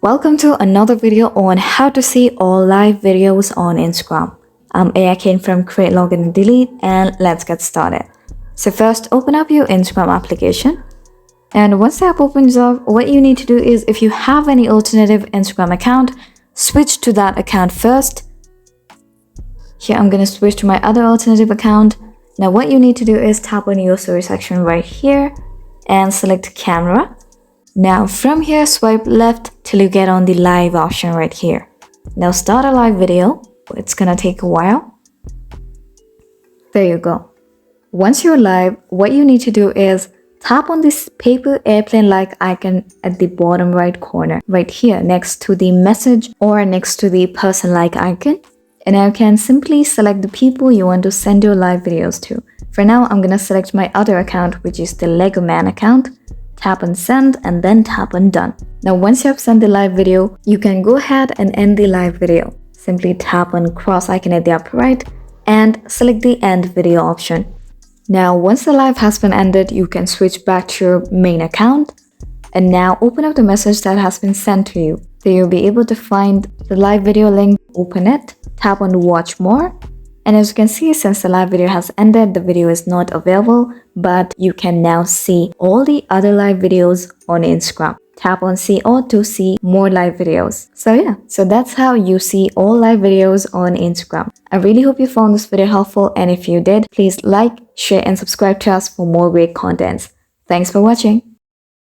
Welcome to another video on how to see all live videos on Instagram. I'm Ayakin from Create, Login and Delete, and let's get started. So first, open up your Instagram application. And once the app opens up, what you need to do is if you have any alternative Instagram account, switch to that account first. Here I'm going to switch to my other alternative account. Now what you need to do is tap on your search section right here and select camera. Now from here, swipe left till you get on the live option right here. Now start a live video. It's gonna take a while. There you go. Once you're live, what you need to do is tap on this paper airplane-like icon at the bottom right corner, right here next to the message or next to the person-like icon. And now you can simply select the people you want to send your live videos to. For now, I'm gonna select my other account, which is the Lego Man account. Tap on send and then tap on done. Now once you have sent the live video, you can go ahead and end the live video. Simply tap on cross icon at the upper right and select the end video option. Now once the live has been ended, you can switch back to your main account and now open up the message that has been sent to you. So you'll be able to find the live video link, open it, tap on watch more. And as you can see, since the live video has ended, the video is not available, but you can now see all the other live videos on Instagram. Tap on see all to see more live videos. So that's how you see all live videos on Instagram. I really hope you found this video helpful, and if you did, please like, share and subscribe to us for more great contents. Thanks for watching.